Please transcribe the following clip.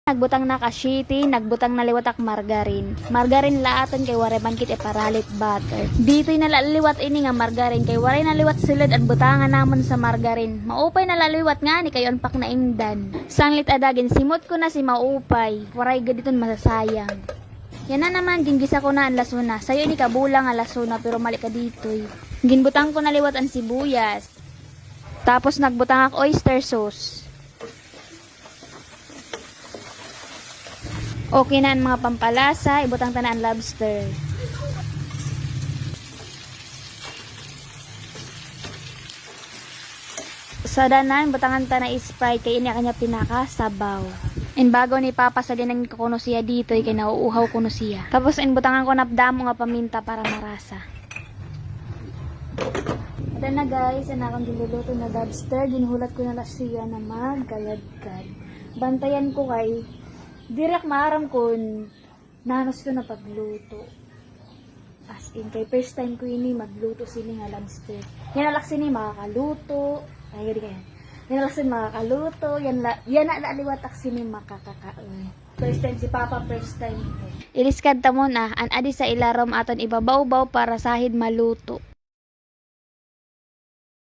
Nagbutang na kasyiti, nagbutang na liwatak margarin. Margarin laaton kay waray man kit iparalit butter. Dito'y nalaliwat ini nga margarin kay waray naliwat silid at butangan namon sa margarin. Maupay nalaliwat nga ni kayon pak na indan. Sanglit adagin simot ko na si maupay. Waray gaditon masasayang. Yan na naman ginggisa ko na ang lasuna. Sayo ni kabulang ang lasuna pero mali ka dito'y. Ginbutang ko na liwat ang sibuyas. Tapos nagbutang ak oyster sauce. Okay na ang mga pampalasa, ibutang ta na ang lobster. Sa danan, butangan ta na Sprite kay ini kanya pinakasabaw. In bago ni Papa sa dinang kuno siya dito, kay nauuhaw kuno siya. Tapos in butangan ko napdamo nga paminta para marasa. Ito na guys, ang akong diluluto na lobster. Ginuhulat ko na lang siya na magkaladkad. Bantayan ko kay direk maaram kun nanos ko na pagluto. As in, kay first time ko ini magluto sini nga lobster. Yan alak sini makakaluto. Ay, gadi kaya. Yan alak sini makakaluto. Yan na liwatak sini makakakaon. First time si Papa, first time. Iliskad ta mo na, an adi sa ilarom aton ibabaw-baw para sahid maluto.